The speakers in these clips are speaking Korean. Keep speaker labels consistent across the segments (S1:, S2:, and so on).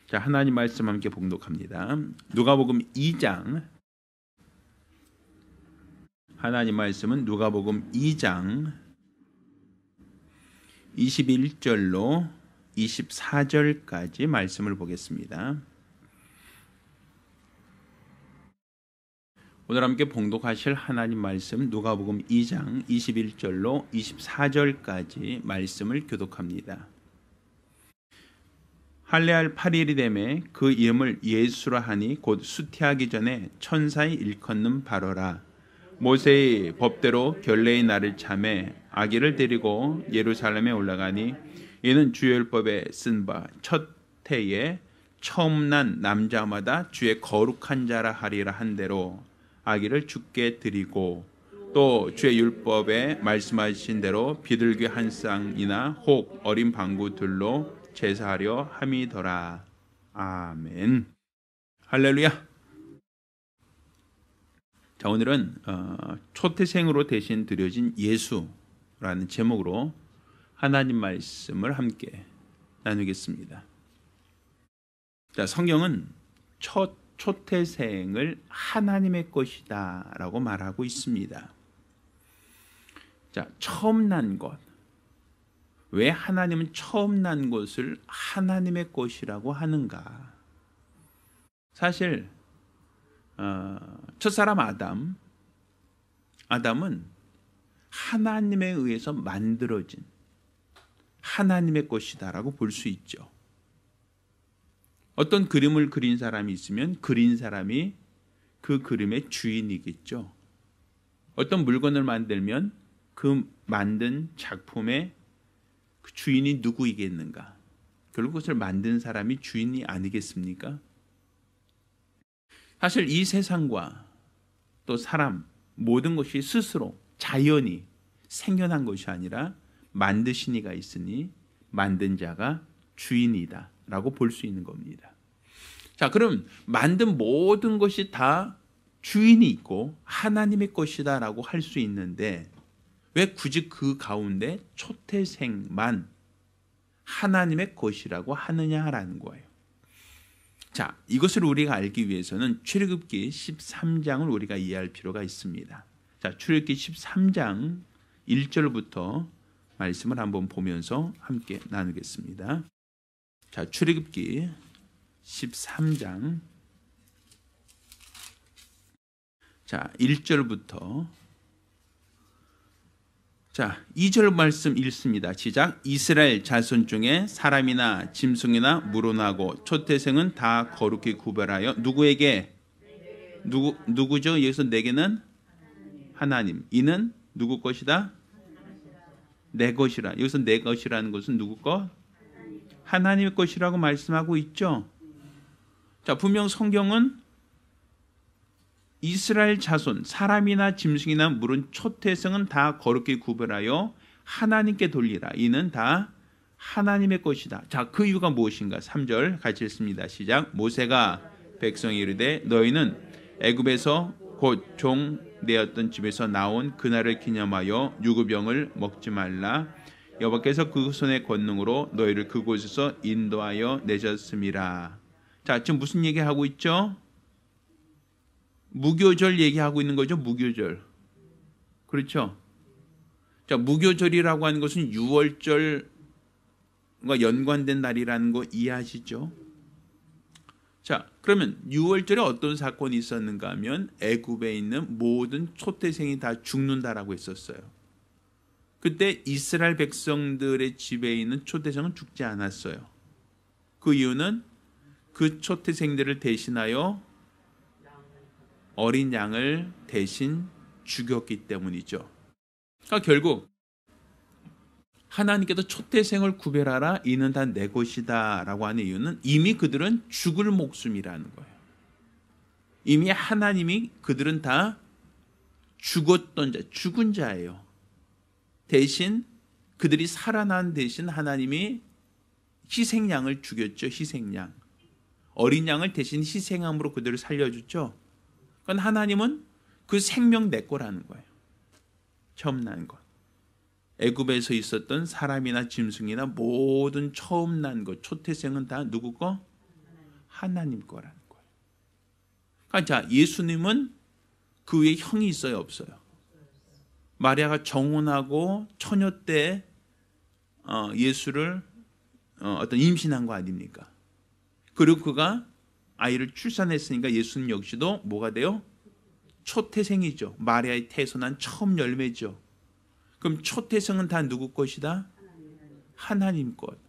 S1: 자, 하나님 말씀 함께 봉독합니다. 누가복음 2장. 하나님 말씀은 누가복음 2장 21절로 24절까지 말씀을 보겠습니다. 오늘 함께 봉독하실 하나님 말씀 누가복음 2장 21절로 24절까지 말씀을 교독합니다. 할례할 8일이 되매 그 이름을 예수라 하니 곧 수태하기 전에 천사의 일컫는 바로라. 모세의 법대로 결례의 날을 참에 아기를 데리고 예루살렘에 올라가니 이는 주율법에 쓴 바 첫 해에 처음 난 남자마다 주의 거룩한 자라 하리라 한 대로 아기를 주께 드리고 또 주의 율법에 말씀하신 대로 비둘기 한 쌍이나 혹 어린 방구들로 제사하려 함이더라. 아멘. 할렐루야. 자, 오늘은 초태생으로 대신 드려진 예수라는 제목으로 하나님 말씀을 함께 나누겠습니다. 자, 성경은 첫 초태생을 하나님의 것이다 라고 말하고 있습니다. 자, 처음 난 것. 왜 하나님은 처음 난 것을 하나님의 것이라고 하는가? 사실 첫사람 아담은 하나님에 의해서 만들어진 하나님의 것이다라고 볼 수 있죠. 어떤 그림을 그린 사람이 있으면 그린 사람이 그 그림의 주인이겠죠. 어떤 물건을 만들면 그 만든 작품의 그 주인이 누구이겠는가? 결국 그것을 만든 사람이 주인이 아니겠습니까? 사실 이 세상과 또 사람 모든 것이 스스로 자연이 생겨난 것이 아니라 만드신 이가 있으니 만든 자가 주인이다 라고 볼 수 있는 겁니다. 자, 그럼 만든 모든 것이 다 주인이 있고 하나님의 것이다 라고 할 수 있는데 왜 굳이 그 가운데 초태생만 하나님의 것이라고 하느냐라는 거예요. 자, 이것을 우리가 알기 위해서는 출애굽기 13장을 우리가 이해할 필요가 있습니다. 자, 출애굽기 13장 1절부터 말씀을 한번 보면서 함께 나누겠습니다. 자, 출애굽기 13장 자, 1절부터 자, 2절 말씀 읽습니다. 시작. 이스라엘 자손 중에 사람이나 짐승이나 물어나고 초태생은 다 거룩히 구별하여 누구에게 누구죠? 여기서 내게는 하나님. 이는 누구 것이다? 내 것이라. 여기서 내 것이라는 것은 누구 것? 하나님의 것이라고 말씀하고 있죠. 자, 분명 성경은 이스라엘 자손, 사람이나 짐승이나 물은 초태생은 다 거룩히 구별하여 하나님께 돌리라. 이는 다 하나님의 것이다. 자, 그 이유가 무엇인가? 3절 같이 읽습니다. 시작. 모세가 백성에 이르되 너희는 애굽에서 곧 종 되었던 집에서 나온 그날을 기념하여 유구병을 먹지 말라. 여호와께서 그 손의 권능으로 너희를 그곳에서 인도하여 내셨음이라. 자, 지금 무슨 얘기하고 있죠? 무교절 얘기하고 있는 거죠. 무교절. 그렇죠. 자, 무교절이라고 하는 것은 6월절과 연관된 날이라는 거 이해하시죠? 자, 그러면 6월절에 어떤 사건이 있었는가 하면 애굽에 있는 모든 초태생이 다 죽는다라고 했었어요. 그때 이스라엘 백성들의 집에 있는 초태생은 죽지 않았어요. 그 이유는 그 초태생들을 대신하여 어린 양을 대신 죽였기 때문이죠. 그러니까 결국 하나님께서 초태생을 구별하라. 이는 다 내 것이다 라고 하는 이유는 이미 그들은 죽을 목숨이라는 거예요. 이미 하나님이 그들은 다 죽었던 자, 죽은 자예요. 대신 그들이 살아난 대신 하나님이 희생양을 죽였죠. 희생양. 어린 양을 대신 희생함으로 그들을 살려줬죠. 그건 하나님은 그 생명 내 거라는 거예요. 처음 난 것. 애굽에서 있었던 사람이나 짐승이나 모든 처음 난 것, 초태생은 다 누구 거? 하나님 거라는 거예요. 그러니까 자, 예수님은 그 위에 형이 있어요, 없어요? 마리아가 정혼하고 처녀 때 예수를 어떤 임신한 거 아닙니까? 그리고 그가 아이를 출산했으니까 예수님 역시도 뭐가 돼요? 초태생이죠. 마리아의 태에서 난 처음 열매죠. 그럼 초태생은 다 누구 것이다? 하나님 것.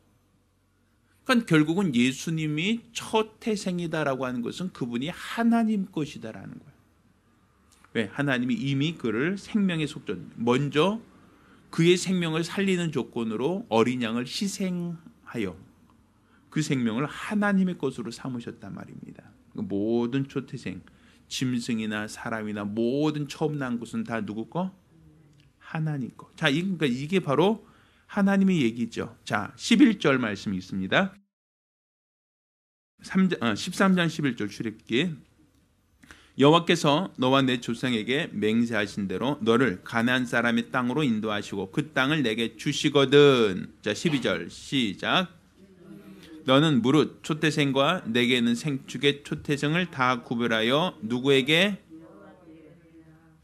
S1: 그러니까 결국은 예수님이 초태생이다라고 하는 것은 그분이 하나님 것이다라는 거예요. 왜? 하나님이 이미 그를 생명의 속전, 먼저 그의 생명을 살리는 조건으로 어린 양을 희생하여 그 생명을 하나님의 것으로 삼으셨단 말입니다. 모든 초태생, 짐승이나 사람이나 모든 처음 난 것은 다 누구 거? 하나님 거. 자, 그러니까 이게 바로 하나님의 얘기죠. 자, 11절 말씀이 있습니다. 13장 11절 출애굽기. 여호와께서 너와 내 조상에게 맹세하신 대로 너를 가나안 사람의 땅으로 인도하시고 그 땅을 내게 주시거든. 자, 12절 시작. 너는 무릇 초태생과 내게 있는 생축의 초태생을 다 구별하여 누구에게?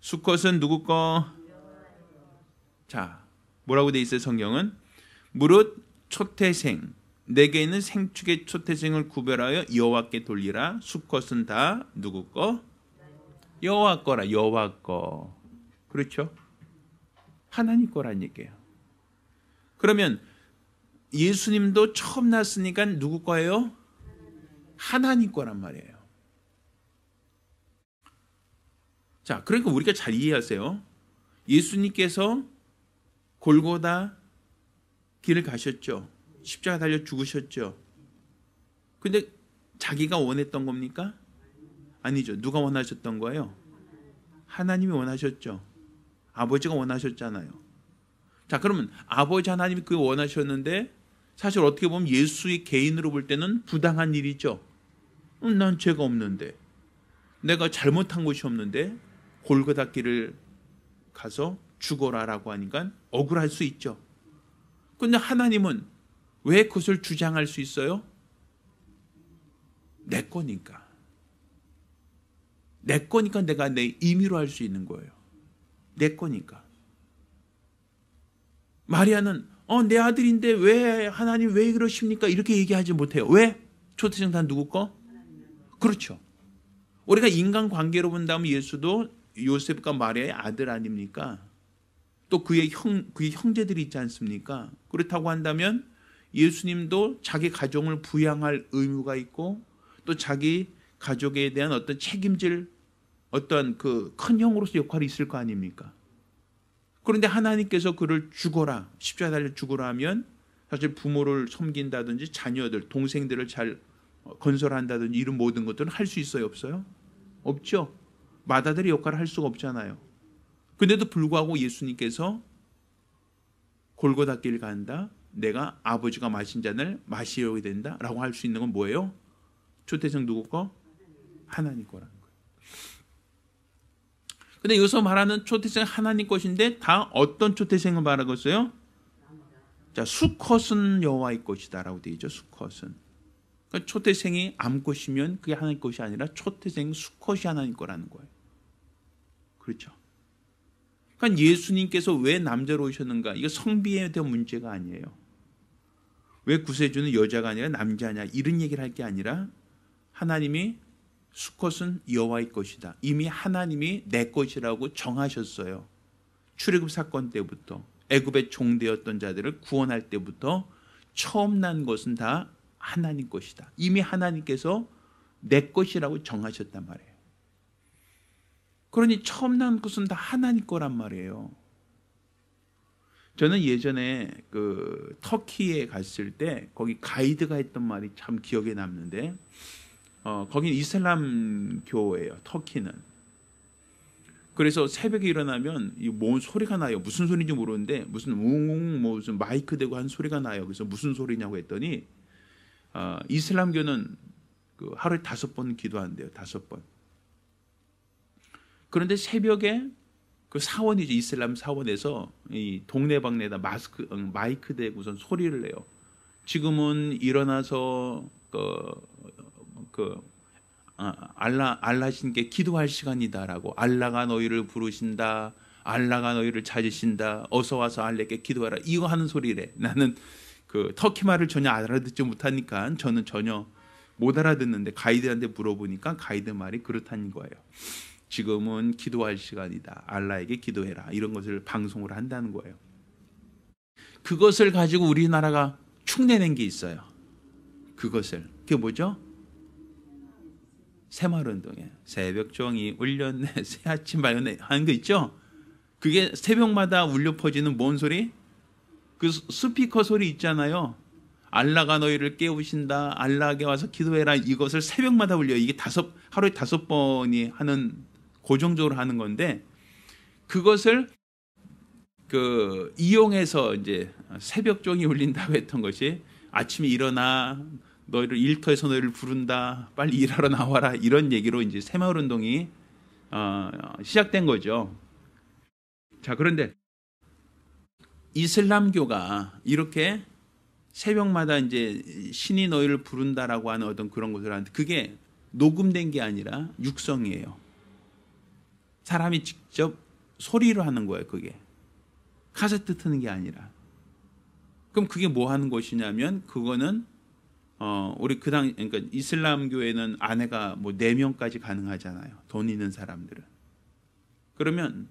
S1: 수컷은 누구 거? 자, 뭐라고 돼 있어요, 성경은? 무릇 초태생, 내게 있는 생축의 초태생을 구별하여 여호와께 돌리라. 수컷은 다 누구 거? 여호와 거라. 여호와 거. 그렇죠? 하나님 거란 얘기예요. 그러면 예수님도 처음 났으니까 누구 거예요? 하나님 거란 말이에요. 자, 그러니까 우리가 잘 이해하세요. 예수님께서 골고다 길을 가셨죠. 십자가 달려 죽으셨죠. 근데 자기가 원했던 겁니까? 아니죠. 누가 원하셨던 거예요? 하나님이 원하셨죠. 아버지가 원하셨잖아요. 자, 그러면 아버지 하나님이 그거 원하셨는데 사실 어떻게 보면 예수의 개인으로 볼 때는 부당한 일이죠. 난 죄가 없는데, 내가 잘못한 것이 없는데 골고다 길을 가서 죽어라라고 하니까 억울할 수 있죠. 그런데 하나님은 왜 그것을 주장할 수 있어요? 내 거니까. 내 거니까 내가 내 임의로 할 수 있는 거예요. 내 거니까. 마리아는 내 아들인데 왜 하나님 왜 그러십니까? 이렇게 얘기하지 못해요. 왜? 초태생 다 누구 거? 그렇죠. 우리가 인간관계로 본다면 예수도 요셉과 마리아의 아들 아닙니까? 또 그의 형제들이 있지 않습니까? 그렇다고 한다면 예수님도 자기 가정을 부양할 의무가 있고 또 자기 가족에 대한 어떤 책임질 어떤 그 큰 형으로서 역할이 있을 거 아닙니까? 그런데 하나님께서 그를 죽어라, 십자가 달려 죽어라 하면 사실 부모를 섬긴다든지 자녀들, 동생들을 잘 건설한다든지 이런 모든 것들은 할 수 있어요, 없어요? 없죠. 맏아들의 역할을 할 수가 없잖아요. 근데도 불구하고 예수님께서 골고다 길 간다. 내가 아버지가 마신 잔을 마시려고 된다. 라고 할 수 있는 건 뭐예요? 초태생 누구 거? 하나님 거라는 거예요. 근데 여기서 말하는 초태생 하나님 것인데 다 어떤 초태생을 말하고 있어요? 자, 수컷은 여호와의 것이다 라고 되어 있죠. 수컷은. 그러니까 초태생이 암컷이면 그게 하나님 것이 아니라 초태생 수컷이 하나님 거라는 거예요. 그렇죠. 그러니까 예수님께서 왜 남자로 오셨는가? 이거 성비에 대한 문제가 아니에요. 왜 구세주는 여자가 아니라 남자냐? 이런 얘기를 할 게 아니라 하나님이 수컷은 여호와의 것이다. 이미 하나님이 내 것이라고 정하셨어요. 출애굽 사건 때부터 애굽의 종되었던 자들을 구원할 때부터 처음 난 것은 다 하나님 것이다. 이미 하나님께서 내 것이라고 정하셨단 말이에요. 그러니 처음 난 것은 다 하나님 거란 말이에요. 저는 예전에 그 터키에 갔을 때 거기 가이드가 했던 말이 참 기억에 남는데 거긴 이슬람 교예요. 터키는. 그래서 새벽에 일어나면 뭔 소리가 나요. 무슨 소리인지 모르는데 무슨 웅웅 무슨 마이크 대고 한 소리가 나요. 그래서 무슨 소리냐고 했더니 이슬람교는 그 하루에 5번 기도한대요. 5번. 그런데 새벽에 그 사원이죠. 이슬람 사원에서 이 동네방네다 마이크 대고선 소리를 내요. 지금은 일어나서 알라 신께 기도할 시간이다라고 알라가 너희를 부르신다. 알라가 너희를 찾으신다. 어서 와서 알라께 기도하라. 이거 하는 소리래. 나는 터키 말을 전혀 알아듣지 못하니까 저는 전혀 못 알아듣는데 가이드한테 물어보니까 가이드 말이 그렇다는 거예요. 지금은 기도할 시간이다. 알라에게 기도해라. 이런 것을 방송을 한다는 거예요. 그것을 가지고 우리나라가 흉내낸 게 있어요. 그게 뭐죠? 새마을운동이에요. 새벽 종이 울렸네, 새 아침 밝았네 하는 거 있죠? 그게 새벽마다 울려 퍼지는 뭔 소리? 그 스피커 소리 있잖아요. 알라가 너희를 깨우신다. 알라에게 와서 기도해라. 이것을 새벽마다 울려요. 이게 하루에 5번이 하는 고정적으로 하는 건데 그것을 이용해서 이제 새벽 종이 울린다고 했던 것이 아침에 일어나 너희를 일터에서 너희를 부른다. 빨리 일하러 나와라. 이런 얘기로 이제 새마을운동이 시작된 거죠. 자, 그런데 이슬람교가 이렇게 새벽마다 이제 신이 너희를 부른다라고 하는 어떤 그런 것을 하는데 그게 녹음된 게 아니라 육성이에요. 사람이 직접 소리로 하는 거예요. 그게 카세트 트는 게 아니라. 그럼 그게 뭐 하는 것이냐면 그거는 우리 그러니까 이슬람교에는 아내가 뭐 4명까지 가능하잖아요. 돈 있는 사람들은. 그러면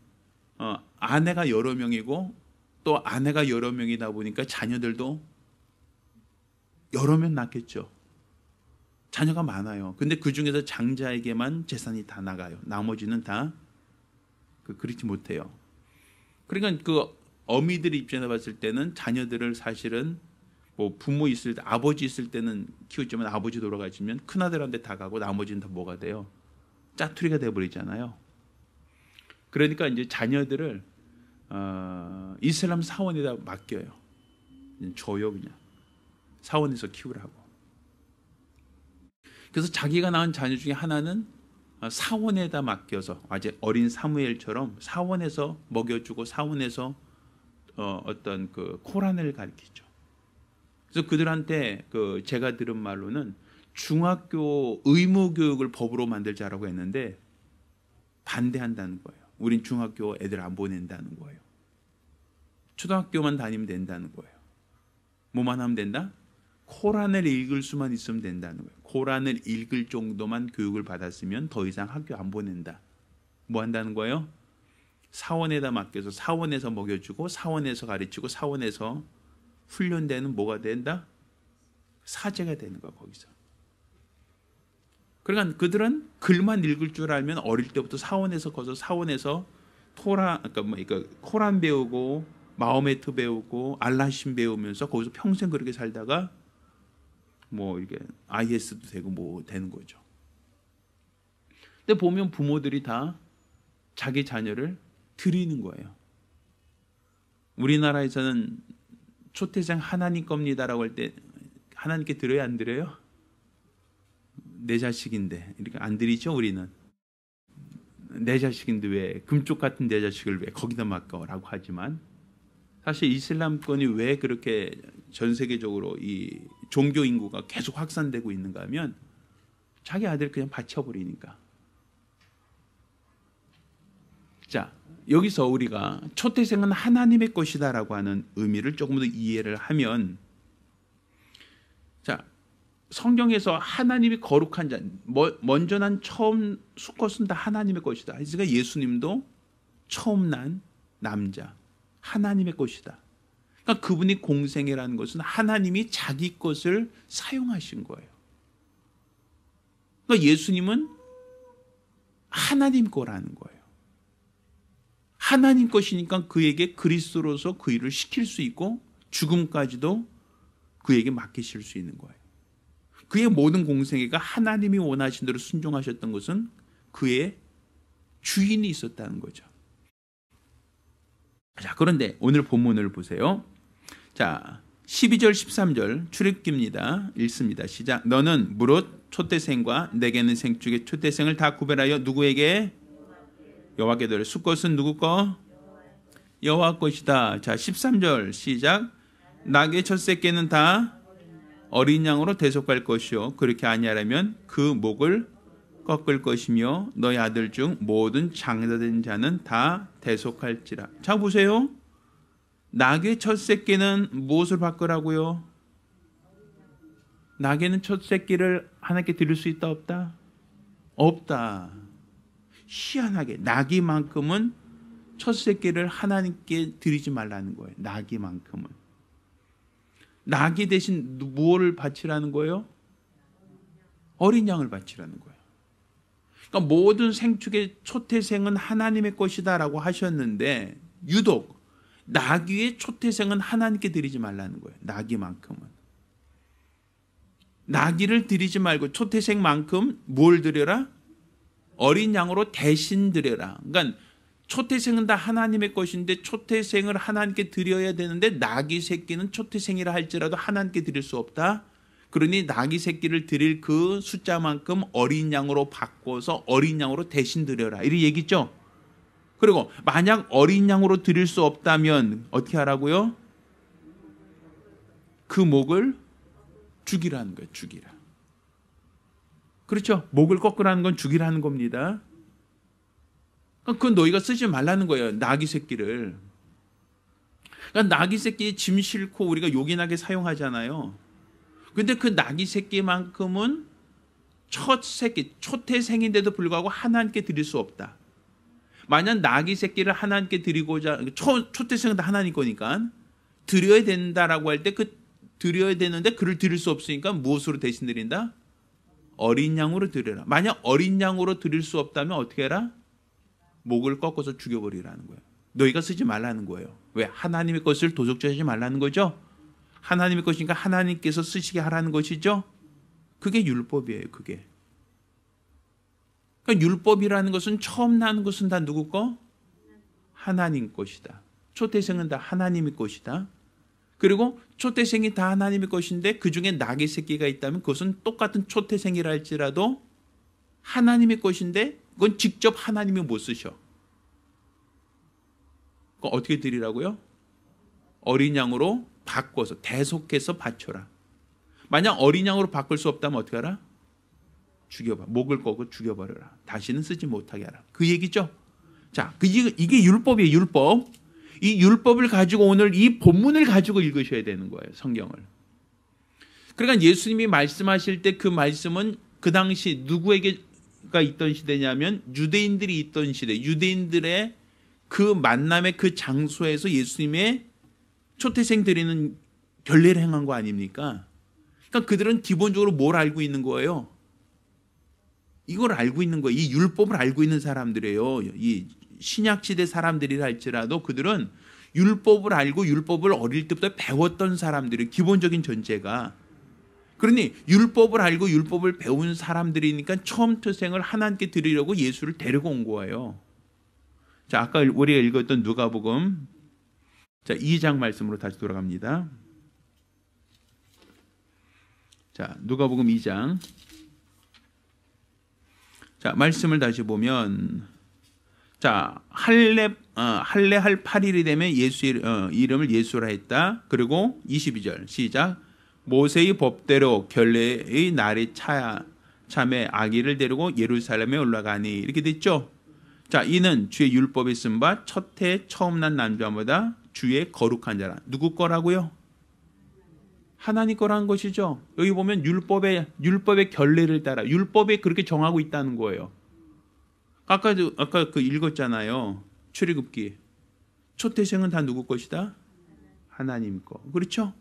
S1: 아내가 여러 명이고 또 아내가 여러 명이다 보니까 자녀들도 여러 명 낳겠죠. 자녀가 많아요. 근데 그 중에서 장자에게만 재산이 다 나가요. 나머지는 다 그렇지 못해요. 그러니까 어미들 입장에서 봤을 때는 자녀들을 사실은 뭐 부모 있을 때, 아버지 있을 때는 키웠지만 아버지 돌아가시면 큰아들한테 다 가고 나머지는 다 뭐가 돼요? 짜투리가 돼버리잖아요. 그러니까 이제 자녀들을 이슬람 사원에다 맡겨요. 줘요 그냥. 사원에서 키우라고. 그래서 자기가 낳은 자녀 중에 하나는 사원에다 맡겨서 아직 어린 사무엘처럼 사원에서 먹여주고 사원에서 어떤 코란을 가르치죠. 그래서 그들한테 제가 들은 말로는 중학교 의무 교육을 법으로 만들자라고 했는데 반대한다는 거예요. 우린 중학교 애들 안 보낸다는 거예요. 초등학교만 다니면 된다는 거예요. 뭐만 하면 된다? 코란을 읽을 수만 있으면 된다는 거예요. 코란을 읽을 정도만 교육을 받았으면 더 이상 학교 안 보낸다. 뭐 한다는 거예요? 사원에다 맡겨서 사원에서 먹여주고 사원에서 가르치고 사원에서 훈련되는 뭐가 된다? 사제가 되는 거야 거기서. 그러니까 그들은 글만 읽을 줄 알면 어릴 때부터 사원에서 거서 사원에서 그러니까 코란 배우고 마호메트 배우고 알라신 배우면서 거기서 평생 그렇게 살다가 뭐 이게 IS도 되고 뭐 되는 거죠. 근데 보면 부모들이 다 자기 자녀를 드리는 거예요. 우리나라에서는 초태생 하나님 겁니다라고 할 때 하나님께 드려요, 안 드려요? 내 자식인데 이렇게 안 드리죠. 우리는 내 자식인데 왜 금쪽 같은 내 자식을 왜 거기다 맡겨라고 하지만 사실 이슬람권이 왜 그렇게 전 세계적으로 이 종교 인구가 계속 확산되고 있는가 하면 자기 아들 그냥 바쳐버리니까. 자, 여기서 우리가 초태생은 하나님의 것이다라고 하는 의미를 조금 더 이해를 하면, 자, 성경에서 하나님이 거룩한 자, 먼저 난 처음 수컷은 다 하나님의 것이다. 그러니까 예수님도 처음 난 남자, 하나님의 것이다. 그러니까 그분이 공생애라는 것은 하나님이 자기 것을 사용하신 거예요. 그러니까 예수님은 하나님 거라는 거예요. 하나님 것이니까 그에게 그리스도로서 그 일을 시킬 수 있고 죽음까지도 그에게 맡기실 수 있는 거예요. 그의 모든 공생애가 하나님이 원하신 대로 순종하셨던 것은 그의 주인이 있었다는 거죠. 자, 그런데 오늘 본문을 보세요. 자, 12절 13절 출애굽기입니다. 읽습니다. 시작. 너는 무릇 초태생과 내게는 생축의 초태생을 다 구별하여 누구에게? 여호와께 드려. 수컷은 누구 거? 여호와 것이다. 자, 13절 시작. 낙의 첫 새끼는 다 어린 양으로 대속할 것이요 그렇게 아니하려면 그 목을 꺾을 것이며 너희 아들 중 모든 장사된 자는 다 대속할지라. 자 보세요. 낙의 첫 새끼는 무엇을 바꾸라고요? 낙에는 첫 새끼를 하나님께 드릴 수 있다 없다? 없다. 희한하게 낙이만큼은 첫 새끼를 하나님께 드리지 말라는 거예요. 낙이만큼은. 낙이 대신 무엇을 바치라는 거예요? 어린 양을 바치라는 거예요. 그러니까 모든 생축의 초태생은 하나님의 것이다라고 하셨는데 유독 나귀의 초태생은 하나님께 드리지 말라는 거예요. 나귀만큼은. 나귀를 드리지 말고 초태생만큼 뭘 드려라? 어린 양으로 대신 드려라. 그러니까 초태생은 다 하나님의 것인데 초태생을 하나님께 드려야 되는데 나귀 새끼는 초태생이라 할지라도 하나님께 드릴 수 없다. 그러니 나귀 새끼를 드릴 그 숫자만큼 어린 양으로 바꿔서 어린 양으로 대신 드려라. 이런 얘기죠. 그리고 만약 어린 양으로 드릴 수 없다면 어떻게 하라고요? 그 목을 죽이라는 거예요. 죽이라. 그렇죠. 목을 꺾으라는 건 죽이라는 겁니다. 그건 너희가 쓰지 말라는 거예요. 나귀 새끼를. 그러니까 나귀 새끼 짐 싣고 우리가 요긴하게 사용하잖아요. 근데 그 나귀 새끼만큼은 첫 새끼, 초태생인데도 불구하고 하나님께 드릴 수 없다. 만약 나귀 새끼를 하나님께 드리고자, 초태생은 다 하나님 거니까 드려야 된다라고 할 때 그 드려야 되는데 그를 드릴 수 없으니까 무엇으로 대신 드린다? 어린 양으로 드려라. 만약 어린 양으로 드릴 수 없다면 어떻게 해라? 목을 꺾어서 죽여버리라는 거예요. 너희가 쓰지 말라는 거예요. 왜? 하나님의 것을 도적질하지 말라는 거죠. 하나님의 것이니까 하나님께서 쓰시게 하라는 것이죠. 그게 율법이에요. 그게. 그러니까 율법이라는 것은 처음 나는 것은 다 누구 거? 하나님 것이다. 초태생은 다 하나님의 것이다. 그리고 초태생이 다 하나님의 것인데 그중에 낙의 새끼가 있다면 그것은 똑같은 초태생이라 할지라도 하나님의 것인데 그건 직접 하나님이 못 쓰셔. 그거 어떻게 드리라고요? 어린 양으로 바꿔서 대속해서 바쳐라. 만약 어린 양으로 바꿀 수 없다면 어떻게 하라? 죽여봐. 목을 꺾고 죽여버려라. 다시는 쓰지 못하게 하라. 그 얘기죠. 자, 이게 율법이에요. 율법. 이 율법을 가지고 오늘 이 본문을 가지고 읽으셔야 되는 거예요. 성경을. 그러니까 예수님이 말씀하실 때 그 말씀은 그 당시 누구에게가 있던 시대냐면 유대인들이 있던 시대. 유대인들의 그 만남의 그 장소에서 예수님의 초태생 드리는 결례를 행한 거 아닙니까? 그러니까 그들은 기본적으로 뭘 알고 있는 거예요? 이걸 알고 있는 거예요. 이 율법을 알고 있는 사람들이에요. 이 신약시대 사람들이라 할지라도 그들은 율법을 알고 율법을 어릴 때부터 배웠던 사람들이 기본적인 전제가. 그러니 율법을 알고 율법을 배운 사람들이니까 처음 태생을 하나님께 드리려고 예수를 데리고 온 거예요. 자, 아까 우리가 읽었던 누가복음 2장 말씀으로 다시 돌아갑니다. 자, 누가복음 2장. 자, 말씀을 다시 보면, 자, 할례할 8일이 되면 예수의 이름을 예수라 했다. 그리고 22절 시작. 모세의 법대로 결례의 날이 참에 아기를 데리고 예루살렘에 올라가니 이렇게 됐죠. 자, 이는 주의 율법에 쓴 바 첫해 처음 난 남자보다 주의 거룩한 자라. 누구 거라고요? 하나님 거라는 것이죠. 여기 보면 율법의 결례를 따라 율법에 그렇게 정하고 있다는 거예요. 아까 그 읽었잖아요. 출애굽기. 초태생은 다 누구 것이다? 하나님 거. 그렇죠?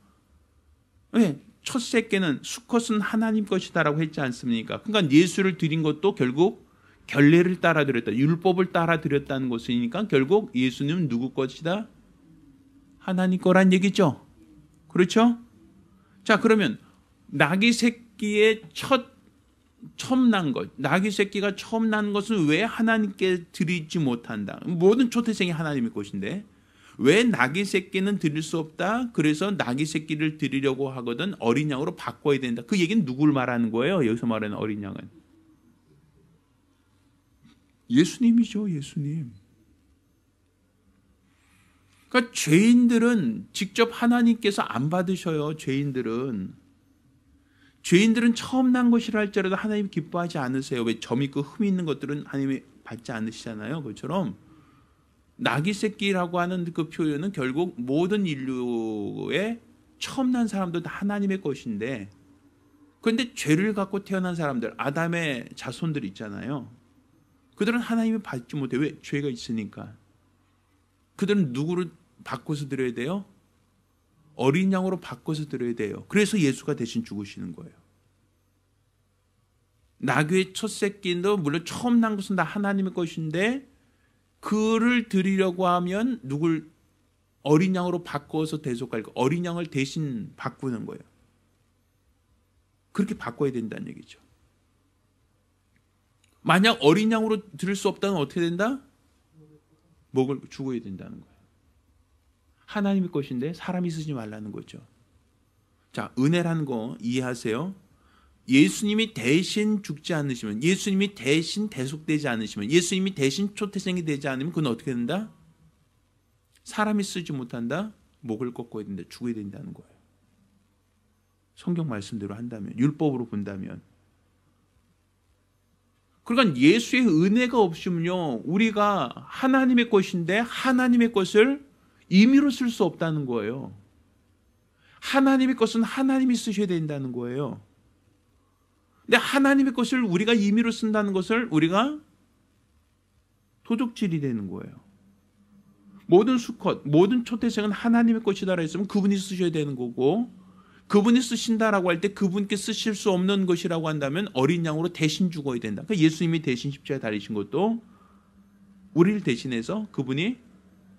S1: 네, 첫 새끼는 수컷은 하나님 것이다라고 했지 않습니까? 그러니까 예수를 드린 것도 결국 결례를 따라 드렸다. 율법을 따라 드렸다는 것이니까 결국 예수님은 누구 것이다? 하나님 거란 얘기죠. 그렇죠? 자, 그러면 나귀 새끼의 처음 난 것, 나귀 새끼가 처음 난 것은 왜 하나님께 드리지 못한다? 모든 초태생이 하나님의 것인데 왜 나귀 새끼는 드릴 수 없다? 그래서 나귀 새끼를 드리려고 하거든 어린 양으로 바꿔야 된다. 그 얘기는 누구를 말하는 거예요? 여기서 말하는 어린 양은 예수님이죠. 예수님. 그러니까 죄인들은 직접 하나님께서 안 받으셔요. 죄인들은. 죄인들은 처음 난 것이라 할지라도 하나님 기뻐하지 않으세요. 왜 점 있고 흠이 있는 것들은 하나님이 받지 않으시잖아요. 그것처럼 나귀 새끼라고 하는 그 표현은 결국 모든 인류의 처음 난 사람도 다 하나님의 것인데, 그런데 죄를 갖고 태어난 사람들, 아담의 자손들 있잖아요. 그들은 하나님이 받지 못해. 왜? 죄가 있으니까. 그들은 누구를 바꿔서 드려야 돼요? 어린 양으로 바꿔서 드려야 돼요. 그래서 예수가 대신 죽으시는 거예요. 나귀의 첫 새끼도 물론 처음 난 것은 다 하나님의 것인데, 그를 드리려고 하면 누굴 어린 양으로 바꿔서 대속할 거, 어린 양을 대신 바꾸는 거예요. 그렇게 바꿔야 된다는 얘기죠. 만약 어린 양으로 드릴 수 없다면 어떻게 된다? 목을 죽어야 된다는 거예요. 하나님의 것인데 사람이 쓰지 말라는 거죠. 자, 은혜라는 거 이해하세요? 예수님이 대신 죽지 않으시면, 예수님이 대신 대속되지 않으시면, 예수님이 대신 초태생이 되지 않으면 그건 어떻게 된다? 사람이 쓰지 못한다? 목을 꺾어야 된다. 죽어야 된다는 거예요. 성경 말씀대로 한다면, 율법으로 본다면. 그러니까 예수의 은혜가 없으면요, 우리가 하나님의 것인데 하나님의 것을 임의로 쓸 수 없다는 거예요. 하나님의 것은 하나님이 쓰셔야 된다는 거예요. 근데 하나님의 것을 우리가 임의로 쓴다는 것을 우리가 도둑질이 되는 거예요. 모든 수컷, 모든 초태생은 하나님의 것이다라 했으면 그분이 쓰셔야 되는 거고, 그분이 쓰신다라고 할 때 그분께 쓰실 수 없는 것이라고 한다면 어린 양으로 대신 죽어야 된다. 그러니까 예수님이 대신 십자가에 달리신 것도 우리를 대신해서 그분이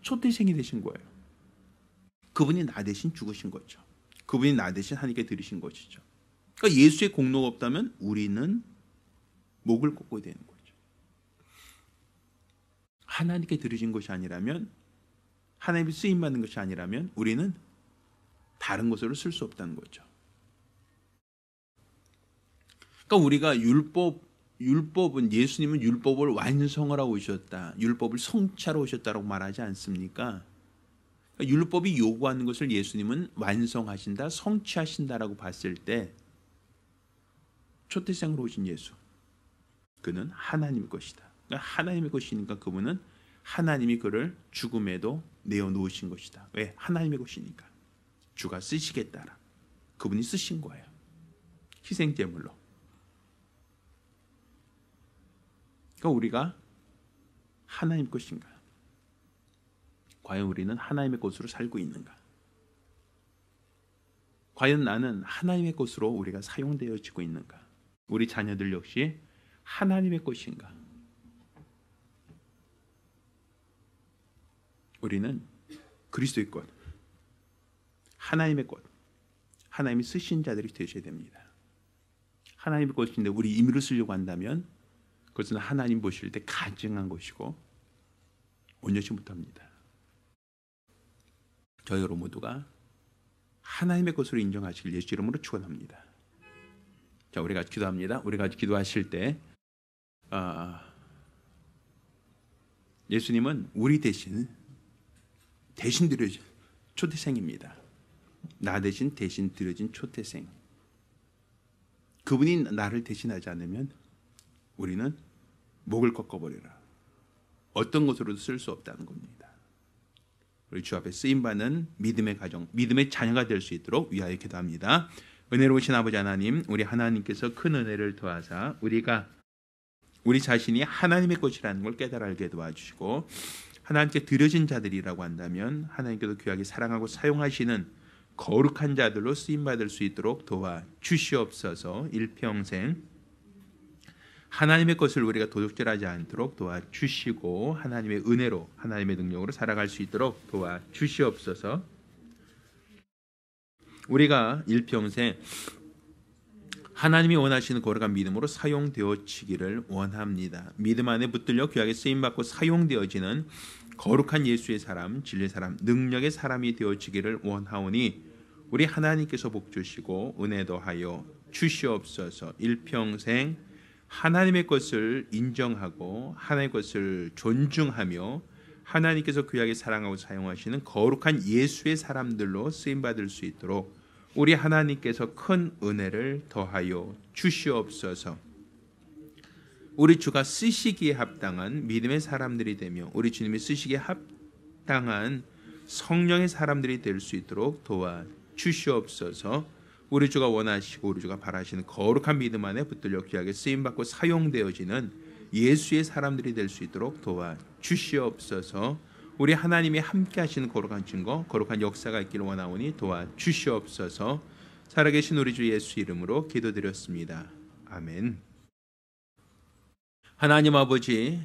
S1: 초태생이 되신 거예요. 그분이 나 대신 죽으신 거죠. 그분이 나 대신 하나님께 드리신 것이죠. 그러니까 예수의 공로가 없다면 우리는 목을 꺾어야 되는 거죠. 하나님께 드리신 것이 아니라면, 하나님이 쓰임받는 것이 아니라면 우리는 다른 것으로 쓸 수 없다는 거죠. 그러니까 우리가 율법은, 예수님은 율법을 완성하러 오셨다, 율법을 성취하러 오셨다라고 말하지 않습니까? 그러니까 율법이 요구하는 것을 예수님은 완성하신다, 성취하신다라고 봤을 때 초태생으로 오신 예수, 그는 하나님의 것이다. 그러니까 하나님의 것이니까 그분은 하나님이 그를 죽음에도 내어놓으신 것이다. 왜? 하나님의 것이니까. 주가 쓰시겠다라. 그분이 쓰신 거예요. 희생제물로. 그러니까 우리가 하나님 것인가? 과연 우리는 하나님의 것으로 살고 있는가? 과연 나는 하나님의 것으로 우리가 사용되어지고 있는가? 우리 자녀들 역시 하나님의 것인가? 우리는 그리스도의 것, 하나님의 것, 하나님이 쓰신 자들이 되셔야 됩니다. 하나님의 것인데 우리 임의로 쓰려고 한다면 그것은 하나님 보실 때 가증한 것이고 온전치 못합니다. 저희 여러분 모두가 하나님의 것으로 인정하시길 예수 이름으로 축원합니다. 자, 우리가 기도합니다. 우리가 기도하실 때 예수님은 우리 대신 드려진 초태생입니다. 나 대신 드려진 초태생. 그분이 나를 대신하지 않으면 우리는 목을 꺾어버려라. 어떤 것으로도 쓸 수 없다는 겁니다. 우리 주 앞에 쓰임받는 믿음의 가정, 믿음의 자녀가 될 수 있도록 위하여 기도합니다. 은혜로우신 아버지 하나님, 우리 하나님께서 큰 은혜를 더하사 우리가 우리 자신이 하나님의 것이라는 걸 깨달아 알게 도와주시고, 하나님께 드려진 자들이라고 한다면 하나님께서 귀하게 사랑하고 사용하시는 거룩한 자들로 쓰임받을 수 있도록 도와주시옵소서. 일평생 하나님의 것을 우리가 도둑질하지 않도록 도와주시고, 하나님의 은혜로, 하나님의 능력으로 살아갈 수 있도록 도와주시옵소서. 우리가 일평생 하나님이 원하시는 거룩한 믿음으로 사용되어지기를 원합니다. 믿음 안에 붙들려 귀하게 쓰임받고 사용되어지는 거룩한 예수의 사람, 진리의 사람, 능력의 사람이 되어지기를 원하오니 우리 하나님께서 복 주시고 은혜 더하여 주시옵소서. 일평생 하나님의 것을 인정하고 하나님의 것을 존중하며 하나님께서 귀하게 사랑하고 사용하시는 거룩한 예수의 사람들로 쓰임받을 수 있도록 우리 하나님께서 큰 은혜를 더하여 주시옵소서. 우리 주가 쓰시기에 합당한 믿음의 사람들이 되며 우리 주님이 쓰시기에 합당한 성령의 사람들이 될 수 있도록 도와 주시옵소서. 우리 주가 원하시고 우리 주가 바라시는 거룩한 믿음 안에 붙들려 귀하게 쓰임받고 사용되어지는 예수의 사람들이 될 수 있도록 도와 주시옵소서. 우리 하나님이 함께 하시는 거룩한 증거, 거룩한 역사가 있기를 원하오니 도와 주시옵소서. 살아계신 우리 주 예수 이름으로 기도드렸습니다. 아멘. 하나님 아버지,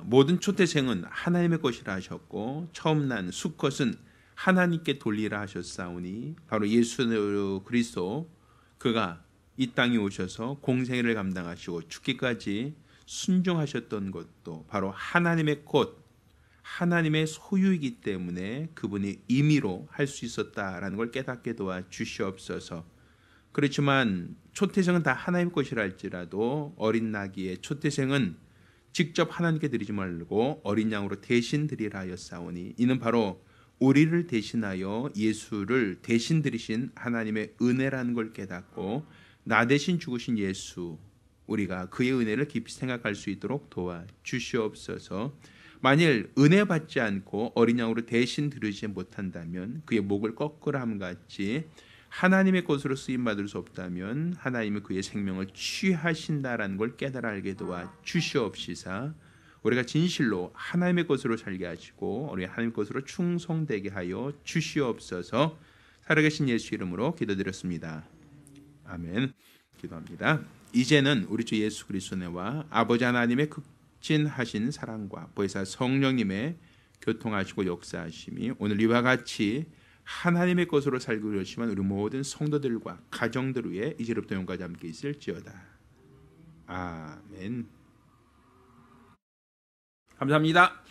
S1: 모든 초태생은 하나님의 것이라 하셨고 처음 난 수컷은 하나님께 돌리라 하셨사오니 바로 예수 그리스도 그가 이 땅에 오셔서 공생애를 감당하시고 죽기까지 순종하셨던 것도 바로 하나님의 것, 하나님의 소유이기 때문에 그분이 임의로 할 수 있었다라는 걸 깨닫게 도와 주시옵소서. 그렇지만 초태생은 다 하나님의 것이라 할지라도 어린 나귀의 초태생은 직접 하나님께 드리지 말고 어린 양으로 대신 드리라 하였사오니 이는 바로 우리를 대신하여 예수를 대신 드리신 하나님의 은혜라는 걸 깨닫고 나 대신 죽으신 예수, 우리가 그의 은혜를 깊이 생각할 수 있도록 도와 주시옵소서. 만일 은혜 받지 않고 어린 양으로 대신 드리지 못한다면 그의 목을 꺾으람 같이 하나님의 것으로 쓰임받을 수 없다면 하나님은 그의 생명을 취하신다라는 걸 깨달아 알게 도와 주시옵시사. 우리가 진실로 하나님의 것으로 살게 하시고 우리 하나님의 것으로 충성되게 하여 주시옵소서. 살아계신 예수 이름으로 기도드렸습니다. 아멘. 기도합니다. 이제는 우리 주 예수 그리스도의 은혜와 아버지 하나님의 극진하신 사랑과 보혜사 성령님의 교통하시고 역사하심이 오늘 이와 같이 하나님의 것으로 살고 계시면 우리 모든 성도들과 가정들 위에 이제부터 영원까지 함께 있을지어다. 아멘. 감사합니다.